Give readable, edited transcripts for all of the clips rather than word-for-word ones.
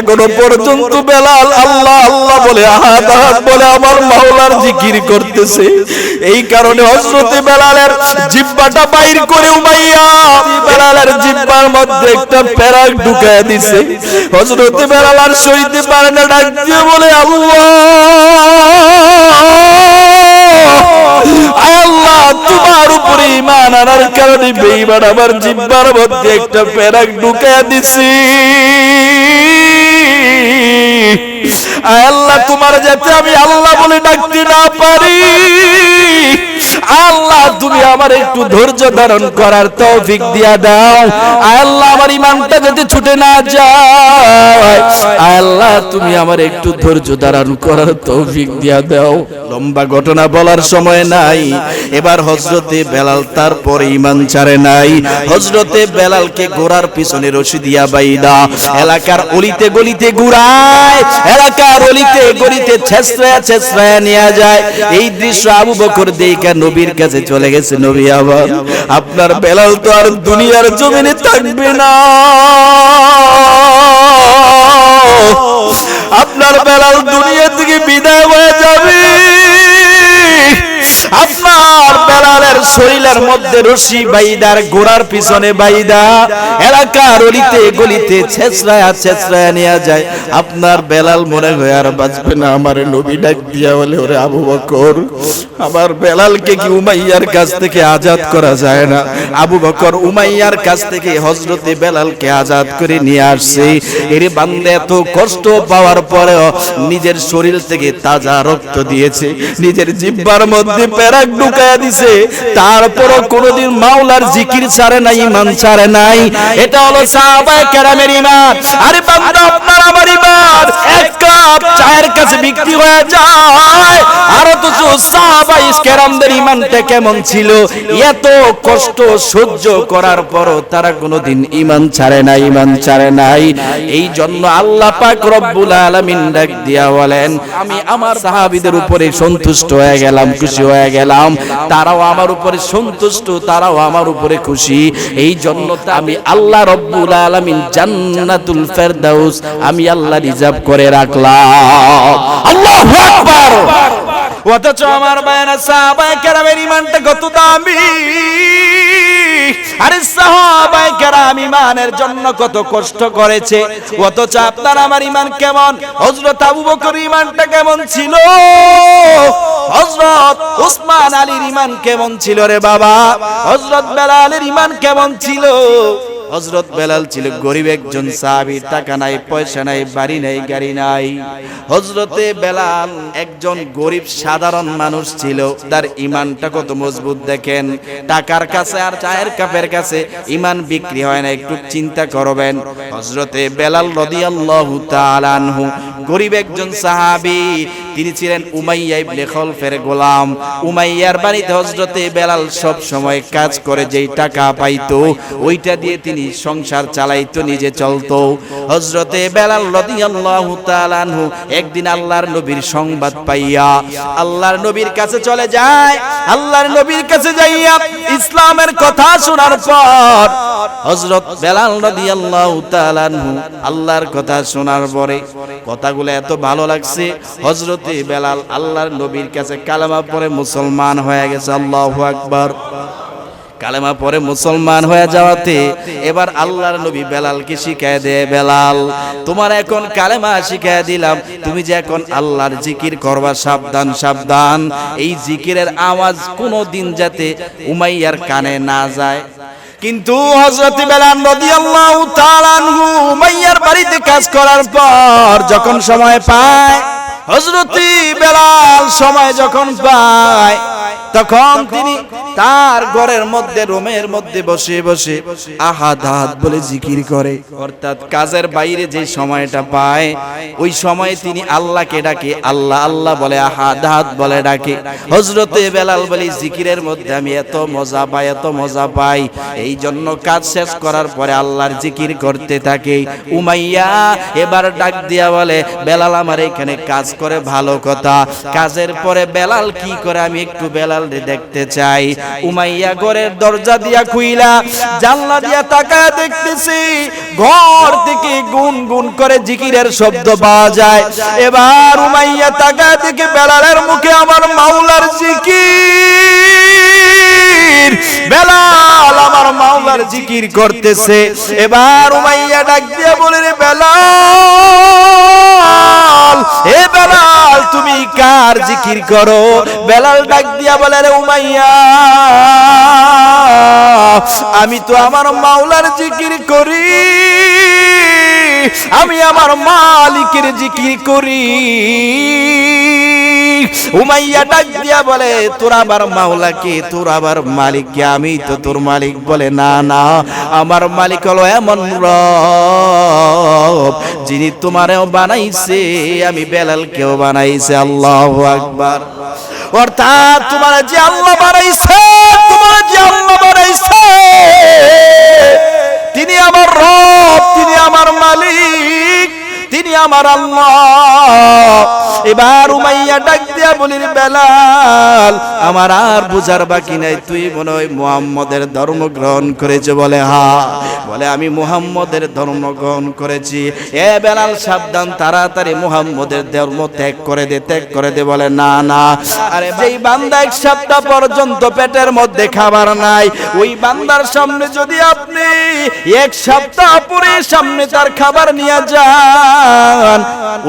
এখনো পর্যন্ত বেলাল আল্লাহ আল্লাহ বলে আহাদ আহাদ বলে আমার মাওলার জিকির করতেছে। এই কারণে হযরত বেলালের জিহ্বাটা বাইর করে উমাইয়া বেলালের জিহ্বার মধ্যে একটা পেরাক ঢুকায় দিছে। হযরত বেলাল আর সইতে পারে না, ডাক দিয়ে বলে আল্লাহ আল্লাহ তোমার উপরে ঈমান আনার কারণে বেঈমান আমার জিহ্বার মধ্যে একটা পেরাক ঢুকায় দিছি। আল্লাহ তোমার যাতে আমি আল্লাহ বলে ডাকতে না পারি, আল্লাহ তুমি আমার একটু ধৈর্য ধারণ করার তৌফিক দিয়া দাও। আল্লাহ আমার ঈমানটা যাতে ছুটে না যায়, আল্লাহ তুমি আমার একটু ধৈর্য ধারণ করার তৌফিক দিয়া দাও। লম্বা ঘটনা বলার সময় নাই। এবার হযরতে বেলাল তারপরে ঈমান ছাড়ে নাই। হযরতে বেলালকে ঘোড়ার পিছনে রশি দিয়া বাইদা এলাকার অলিতে গলিতে ঘুরায়, এলাকার অলিতে গলিতে ছেঁচড়ায়া ছেঁচড়ায়া নিয়ে যায়। এই দৃশ্য আবু বকর দেখে নবীর কাছে চলে গেছে। নবী আমার আপনার বেলাল তো আর দুনিয়ার জমিনে থাকবে না, আপনার বেলাল দুনিয়া থেকে বিদায় হয়ে যাবে। আপনার বেলালের শরীরের মধ্যে রশি বাইদার ঘোড়ার পিছনে বাইদা এলাকার অলিতে গলিতে ছেঁচড়ায়া ছেঁচড়ায়া নিয়ে যায়। আপনার বেলাল মনে হয় আর বাঁচবে না। আমার নবী ডাক দিয়া বলে ওরে আবু বকর আমার বেলালকে কি উমাইয়ার কাছ থেকে আজাদ করা যায় না? আবু বকর উমাইয়ার কাছ থেকে হযরতে বেলালকে আজাদ করে নিয়ে আসছে। এর বান্দা এত কষ্ট পাওয়ার পরেও নিজের শরীর থেকে তাজা রক্ত দিয়েছে, নিজের জিহ্বার মধ্যে পেরাক ঢুকায়া দিছে, তারপরও কোনোদিন মাওলার জিকির ছাড়ে নাই, ঈমান ছাড়ে নাই। এটা হলো সাহাবায়ে কেরামের ঈমান। আরে বান্দা আপনার আমার ঈমান এক কাপ চায়ের কাছে বিক্রি হয়ে যায়। আর অথচ সাহাবায়ে কেরামদের ঈমানটা কেমন ছিল, এত কষ্ট সহ্য করার পরও তারা কোনোদিন ঈমান ছাড়ে নাই, ঈমান ছাড়ে নাই। এই জন্য আল্লাহ পাক রব্বুল আলামিন ডাক দিয়া বলেন আমি আমার সাহাবীদের উপরে সন্তুষ্ট হয়ে গেলাম, খুশি হয়ে গেলাম। তারাও আমার উপরে সন্তুষ্ট, তারাও আমার উপরে খুশি। এই জন্য আমি আল্লাহ রব্বুল আলামিন জান্নাতুল ফেরদাউস আমি আল্লাহ রিজার্ভ করে রাখলাম। আল্লাহু আকবার। অথচ আমার ভাইয়েরা সাহাবায়ে কেরামের ঈমানটা কত দামি। আরে সাহাবায়ে কেরাম ঈমানের জন্য কত কষ্ট করেছে, অথচ আপনার আমার ঈমান কেমন? হযরত আবু বকর ঈমানটা কেমন ছিল, হযরত উসমান আলীর ঈমান কেমন ছিল রে বাবা, হযরত বেলালের ঈমান কেমন ছিল? হযরত বেলাল ছিল গরিব একজন সাহাবী, টাকা নাই, পয়সা নাই, বাড়ি নাই, গাড়ি নাই। হযরতে বেলাল একজন গরিব সাধারণ মানুষ ছিল, তার ঈমানটা কত মজবুত দেখেন। টাকার কাছে আর চায়ের কাপের কাছে ঈমান বিক্রি হয় না, একটু চিন্তা করবেন। হযরতে বেলাল রাদিয়াল্লাহু তাআলা আনহু গরিব একজন সাহাবী, তিনি ছিলেন উমাইয়া ইবনে খলফের গোলাম। উমাইয়ার বাড়িতে হযরতে বেলাল সব সময় কাজ করে যেই টাকা পাইতো ওইটা দিয়ে তিনি সংসার চালাইতো, নিজে চলতো। হযরতে বেলাল রাদিয়াল্লাহু তাআলা আনহু একদিন আল্লাহর নবীর সংবাদ পাইয়া আল্লাহর নবীর কাছে চলে যায়। আল্লাহর নবীর কাছে যাইয়া ইসলামের কথা শোনার পর হযরত বেলাল রাদিয়াল্লাহু তাআলা আনহু আল্লাহর কথা শোনার পরে কথাগুলো এত ভালো লাগছে, হযরতে বেলাল আল্লাহর নবীর কাছে কালেমা পড়ে মুসলমান হয়ে গেছে। আল্লাহু আকবার। কালেমা পরে মুসলমান হয়ে যাওয়াতে এবার আল্লাহর নবী বেলালকে শিখায় দেয়, বেলাল তোমার এখন কালেমা শিখায় দিলাম, তুমি যে এখন আল্লাহর জিকির করবা, সাবধান সাবধান, এই জিকিরের আওয়াজ কোনোদিন যাতে উমাইয়ার কানে না যায়। কিন্তু হযরত বেলাল রাদিয়াল্লাহু তাআলা আনহু উমাইয়ার বাড়িতে কাজ করার পর যখন সময় পায়, হযরত বেলাল সময় যখন পায় তখন তিনি তার ঘরের মধ্যে রুমের মধ্যে বসে বসে আহাদ আহাদ বলে জিকির করে। অর্থাৎ কাজের বাইরে যে সময়টা পায় ওই সময়ে তিনি আল্লাহকে ডাকে, আল্লাহ আল্লাহ বলে, আহাদ আহাদ বলে ডাকে। হযরতে বেলাল বলে জিকিরের মধ্যে আমি এত মজা পাই, এত মজা পাই, এই জন্য কাজ শেষ করার পরে আল্লাহর জিকির করতে থাকে। উমাইয়া এবার ডাক দিয়া বলে, বেলাল আমার এখানে কাজ করে ভালো কথা, কাজের পরে বেলাল কি করে আমি একটু বেলাল বেলালরে দেখতে চাই। উমাইয়া ঘরের দরজা দিয়া খুইলা জানলা দিয়া তাকায় দেখতেছি ঘর থেকে গুনগুন করে জিকিরের শব্দ পাওয়া যায়। এবার উমাইয়া তাকায় দেখে বেলালের মুখে আমার মাওলার জিকির, বেলাল আমার মাওলার জিকির করতেছে। এবার উমাইয়া ডাক দিয়া বলে, রে বেলাল, হে বেলাল তুমি কার জিকির করো? বেলাল ডাক দিয়া বলে, রে উমাইয়া আমি তো আমার মাওলার জিকির করি, আমি আমার মালিকের জিকির করি। উমাইয়া ডাক দিয়া বলে, তোর আবার মাওলা কে, তোর আবার মালিক কে? আমি তো তোর মালিক। বলে, না না, আমার মালিক হলো এমন রব যিনি তোমারেও বানাইছে, আমি বেলালকেও বানাইছে। আল্লাহু আকবার। অর্থাৎ তোমার যে আল্লাহ বানাইছে, তোমার যে আল্লাহ বানাইছে তিনি আমার রব, তিনি আমার মালিক, তিনি আমার আল্লাহ। এবার উমাইয়া ডাক দিয়া বলির, বেলাল আমার আর বুঝার বাকি নাই, তুই মনে হয় মুহাম্মদের ধর্ম গ্রহণ করেছে? বলে, হ্যাঁ। বলে, আমি মুহাম্মদের ধর্ম গ্রহণ করেছি। এ বেলাল সাবধান, তাড়াতাড়ি মুহাম্মদের ধর্ম ত্যাগ করে দে, ত্যাগ করে দে। বলে, না না, আরে যেই বান্দা এক সপ্তাহ পর্যন্ত পেটের মধ্যে খাবার নাই, ওই বান্দার সামনে যদি আপনি এক সপ্তাহ পরে সামনে তার খাবার নিয়ে যান,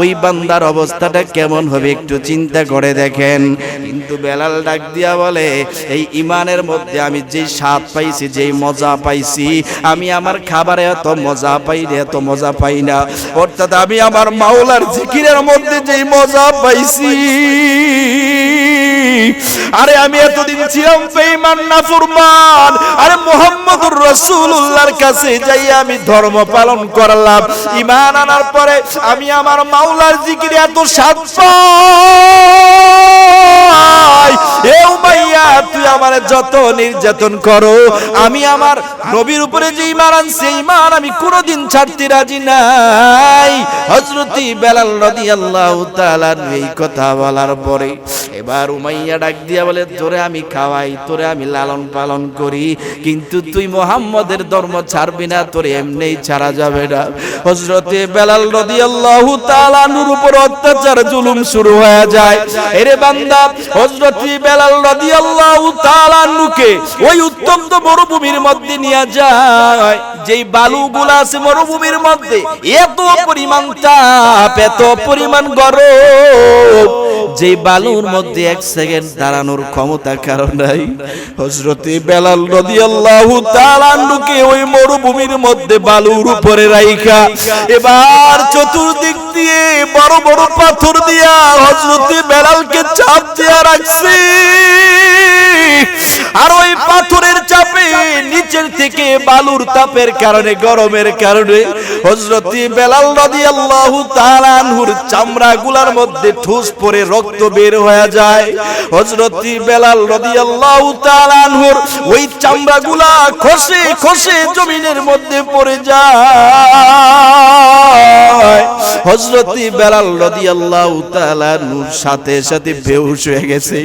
ওই বান্দার অবস্থাটা কেমন হবে একটু চিন্তা করে দেখেন। কিন্তু বেলাল ডাক দিয়া বলে, এই ইমানের মধ্যে আমি যে স্বাদ পাইছি, যেই মজা পাইছি, আমি আমার খাবারে এত মজা পাই না, এত মজা পাই না। অর্থাৎ আমি আমার মাওলার জিকিরের মধ্যে যেই মজা পাইছি, আরে আমি এতদিন ছিলাম বেঈমান নাফরমান, আরে মুহাম্মদুর রাসূলুল্লাহর কাছে যাই আমি ধর্ম পালন করলাম, ঈমান আনার পরে আমি আমার মাওলার জিকিরে এত স্বাদ পাই। এ উমাইয়া তুই আমারে যত নির্যাতন করো, আমি আমার নবীর উপরে যে ঈমান আনছি, ঈমান আমি কোনোদিন ছাড়তে রাজি নাই। হযরত বেলাল রাদিয়াল্লাহু তাআলা এই কথা বলার পরে এবার উমাইয়া ডাক দিয়া বলে, তোরে আমি খাওয়াই, তোরে আমি লালন পালন করি, কিন্তু তুই মুহাম্মদের ধর্ম ছাড়বি না, তোরে এমনিই ছাড়া যাবে না। হযরত বেলাল রাদিয়াল্লাহু তাআলা নূর উপর অত্যাচার জুলুম শুরু হয়ে যায়। এরে বান্দা, হযরত বেলাল রাদিয়াল্লাহু তাআলা নুকে ওই উত্তপ্ত মরুভূমির মধ্যে নিয়ে যায়। যেই বালুগুলা আছে মরুভূমির মধ্যে, এত পরিমাণ তাপ, এত পরিমাণ গরম, যে বালুর মধ্যে এক সেকেন্ড দাঁড়ানোর ক্ষমতা কারণ নাই। হযরত বেলাল রাদিয়াল্লাহু তাআলা নুকে ওই মরুভূমির মধ্যে বালুর উপরে রাইখা এবার চতুর্দিক দিয়ে বড় বড় পাথর দিয়া হযরত বেলালকে চাপ দিয়া রাখছে। আর ওই পাথরের চাপে নিচের থেকে বালুর তাপের কারণে, গরমের কারণে হযরত বেলাল রাদিয়াল্লাহু তাআলা আনহুর চামড়াগুলোর মধ্যে ঠুস পড়ে রক্ত বের হয়ে যায়। হযরত বেলাল রাদিয়াল্লাহু তাআলা আনহুর ওই চামড়াগুলা খসে খসে জমিনের মধ্যে পড়ে যায়। হযরত বেলাল রাদিয়াল্লাহু তাআলা আনহুর সাথে সাথে বেহুশ হয়ে গেছে।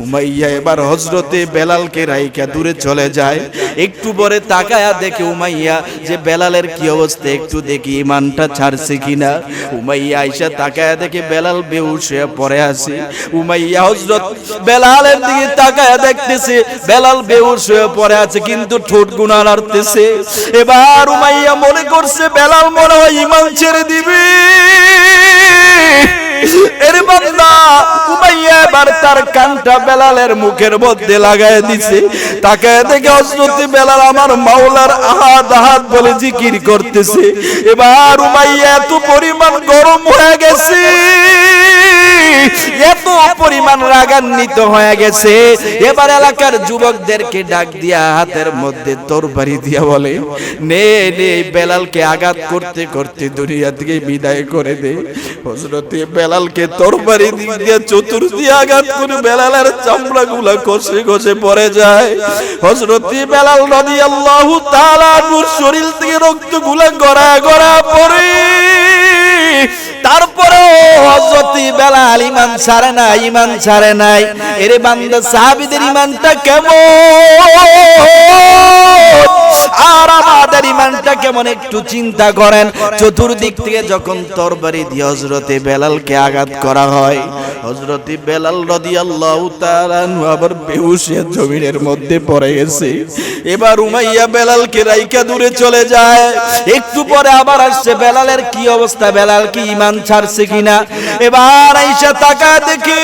উমাইয়া এবার হযরত বেলালকে রাইখা দূরে চলে যায়। একটু পরে তাকায়া দেখে উমাইয়া যে বেলালের কি অবস্থা, একটু দেখি ঈমানটা ছাড়ছে কিনা। উমাইয়া আয়েশা তাকায়া দেখে বেলাল বেহুশ হয়ে পড়ে আছে। উমাইয়া হযরত বেলালের দিকে তাকায়া দেখতেছে বেলাল বেহুশ হয়ে পড়ে আছে, কিন্তু ঠোঁট গুনা নাড়তেছে। এবার উমাইয়া মনে করছে বেলাল মনে হয় ঈমান ছেড়ে দিবে। এর বান্দা উমাইয়া এবার তার কানটা বেলালের মুখের মধ্যে লাগায় দিছে। তাকায় দেখে হযরত বেলাল আমার মাওলার আহাদ আহাদ বলে জিকির করতেছে। এবার উমাইয়া এত পরিমাণ গরম হয়ে গেছে, এত পরিমাণ রাগান্বিত হয়ে গেছে। এবার এলাকার যুবকদেরকে ডাক দিয়া হাতের মধ্যে তরবারি দিয়া বলে, নে নে বেলালকে আঘাত করতে করতে দুনিয়া থেকে বিদায় করে দে। হযরত বেলালকে তরবারি দিয়ে চতুর্দিকে আঘাত করে বেলালের চামড়াগুলো খসে খসে পড়ে যায়। হযরত বেলাল রাদিয়াল্লাহু তাআলা আনহুর শরীর থেকে রক্তগুলো গড়ায় গড়ায় পড়ে। তারপরে হযরতে বেলাল ঈমান ছাড়ে না, ঈমান ছাড়ে নাই। এরে বান্দা সাহাবীদের ঈমানটা কেমন আর আমাদের ঈমানটা কেমন একটু চিন্তা করেন। চতুর্দিক থেকে যখন তরবারি দিয়ে হযরতে বেলালকে আঘাত করা হয়, হযরতে বেলাল রাদিয়াল্লাহু তাআলা আনহু আবার বেহুশ হয়ে জমিনের মধ্যে পড়ে গেছে। এবার উমাইয়া বেলালকে রাইখা দূরে চলে যায়। একটু পরে আবার আসছে, বেলালের কি অবস্থা, বেলাল কি ঈমান ছাড়ছে কিনা। এবার আয়েশা তাকায় দেখি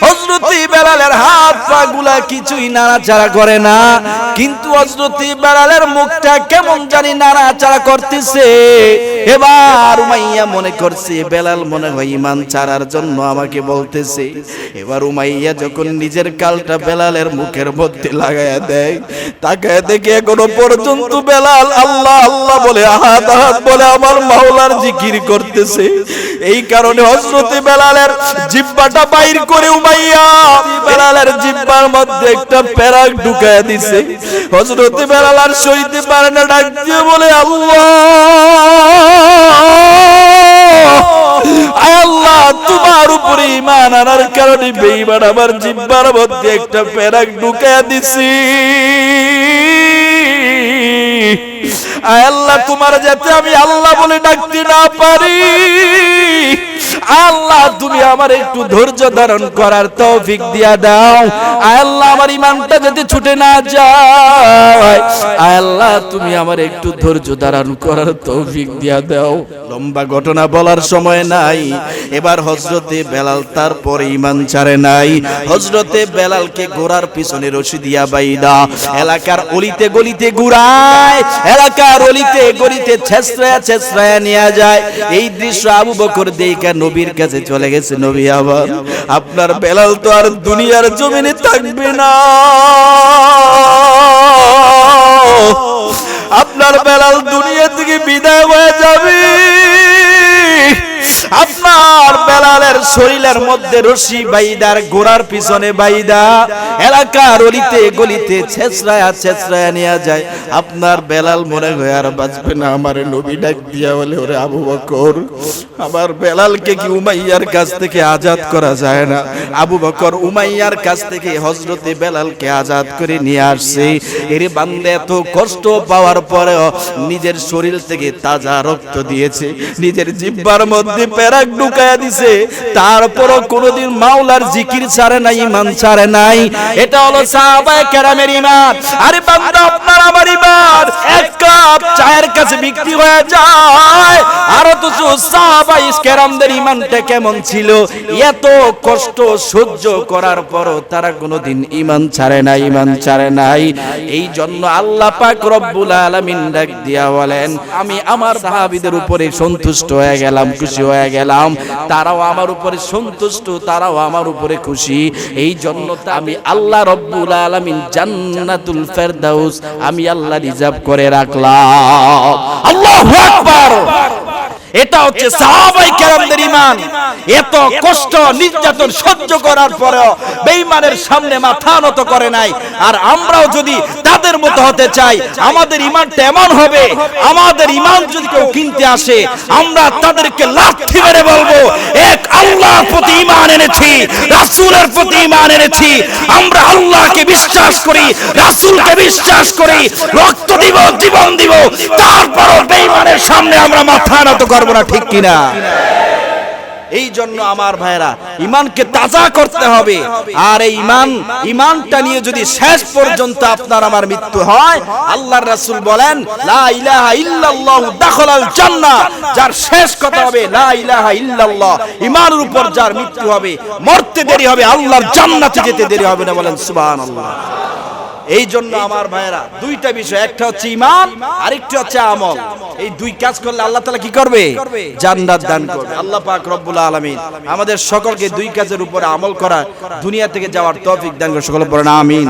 হযরতে বেলালের হাত পা গুলা কিছুই নাড়াচাড়া করে না, কিন্তু হযরতে বেলালের মুখটা কেমন জানি নাড়াচাড়া করতেছে। এবার উমাইয়া মনে করছে বেলাল মনে হয় ঈমান ছাড়ার জন্য আমাকে বলতেছে। এবার উমাইয়া যখন নিজের কালটা বেলালের মুখের মধ্যে লাগায়া দেয়, তাকায় দেখে এখনো পর্যন্ত বেলাল আল্লাহ আল্লাহ বলে, আহাদ আহাদ বলে আমার মাওলার জিকির করতেছে। এই কারণে হযরতে বেলালের জিহ্বাটা বাইর করে উমাইয়া বেলালের জিহ্বার মধ্যে একটা পেরাক ঢুকায়া দিছে। হযরতে বেলাল আর সইতে পারে না, ডাক দিয়ে বলে আল্লাহ আল্লাহ তোমার উপরে ঈমান আনার কারণে বেঈমান আমার জিহ্বার মধ্যে একটা পেরাক ঢুকায়া দিছি। আল্লাহ তোমার যাতে আমি আল্লাহ বলে ডাকতে না পারি, আল্লাহ তুমি আমার একটু ধৈর্য ধারণ করার তৌফিক দিয়া দাও। আল্লাহ আমার ঈমানটা যাতে ছুটে না যায়, আল্লাহ তুমি আমার একটু ধৈর্য ধারণ করার তৌফিক দিয়া দাও। লম্বা ঘটনা বলার সময় নাই। এবার হযরতে বেলাল তারপরে ঈমান ছাড়ে নাই। হযরতে বেলালকে ঘোড়ার পিছনে রশি দিয়া বাইদা এলাকার অলিতে গলিতে ঘুরায়, এলাকার অলিতে গলিতে ছেঁচড়ায়া ছেঁচড়ায়া নিয়ে যায়। এই দৃশ্য আবু বকর দেখে নবীর কাছে চলে গেছে। নবী আবার আপনার বেলাল তো আর দুনিয়ার জমিনে থাকবে না, আপনার বেলাল দুনিয়া থেকে বিদায় হয়ে যাবে। আপনার বেলালের শরীরের মধ্যে রশি বাইদার ঘোড়ার পিছনে বাইদা এলাকার অলিতে গলিতে ছেঁচড়ায়া ছেঁচড়ায়া নিয়ে যায়। আপনার বেলাল মনে হয় আর বাঁচবে না। আমার নবী ডাক দিয়া বলে, ওরে আবু বকর আমার বেলালকে কি উমাইয়ার কাছ থেকে আজাদ করা যায় না? আবু বকর উমাইয়ার কাছ থেকে হযরতে বেলালকে আজাদ করে নিয়ে আসছে। এরে বান্দা এত কষ্ট পাওয়ার পরেও নিজের শরীর থেকে তাজা রক্ত দিয়েছে, নিজের জিহ্বার মধ্যে পেরাক ঢুকায়া দিছে, তারপরও কোনোদিন মাওলার জিকির ছাড়ে নাই, ঈমান ছাড়ে নাই। এটা হলো সাহাবায়ে কেরামের ঈমান। আরে বান্দা আপনার আমার ঈমান এক কাপ চায়ের কাছে বিক্রি হয়ে যায়। আর অথচ সাহাবায়ে কেরামদের ঈমানটা কেমন ছিল, এত কষ্ট সহ্য করার পরও তারা কোনোদিন ঈমান ছাড়ে নাই, ঈমান ছাড়ে নাই। এই জন্য আল্লাহ পাক রব্বুল আলামিন ডাক দিয়া বলেন, আমি আমার সাহাবীদের উপরে সন্তুষ্ট হয়ে গেলাম, খুশি হয়ে গেলাম। তারাও আমার উপরে সন্তুষ্ট, তারাও আমার উপরে খুশি। এই জন্য আমি আল্লাহ রব্বুল আলামিন জান্নাতুল ফেরদাউস আমি আল্লাহ রিজার্ভ করে রাখলাম। আল্লাহু আকবার। এটা হচ্ছে সাহাবায়ে কেরামদের ঈমান। এত কষ্ট নির্যাতন সহ্য করার পরেও বেঈমানের সামনে মাথা নত করে নাই। আর আমরাও যদি তাদের মতো হতে চাই, আমাদের ঈমানটা এমন হবে, আমাদের ঈমান যদি কেউ কিনতে আসে, আমরা তাদেরকে লাথি মেরে বলবো, এক আল্লাহর প্রতি ঈমান এনেছি, রাসূলের প্রতি ঈমান এনেছি। আমরা আল্লাহকে বিশ্বাস করি, রাসূলকে বিশ্বাস করি, রক্ত দিব, জীবন দিব, তারপরও বেঈমানের সামনে আমরা মাথা নত করব না, ঠিক কিনা? এই জন্য আমার ভাইরা ঈমানকে তাজা করতে হবে। আর এই ঈমানটা নিয়ে যদি শেষ পর্যন্ত আপনার আমার মৃত্যু হয়, আল্লাহর রাসূল বলেন লা ইলাহা ইল্লাল্লাহু দাখালাল জান্নাহ। যার শেষ কথা হবে লা ইলাহা ইল্লাল্লাহ, ঈমানের উপর যার মৃত্যু হবে, মরতে দেরি হবে, আল্লাহর জান্নাতে যেতে দেরি হবে না। বলেন সুবহানাল্লাহ। এই জন্য আমার ভাইরা দুইটা বিষয়, একটা হচ্ছে ঈমান, আরেকটা হচ্ছে আমল। এই দুই কাজ করলে আল্লাহ তাআলা কি করবে? জান্নাত দান করবে। আল্লাহ পাক রব্বুল আলামিন আমাদের সকলকে দুই কাজের উপরে আমল করা, দুনিয়া থেকে যাওয়ার তৌফিক দান করে। সকলে পড়েন আমিন।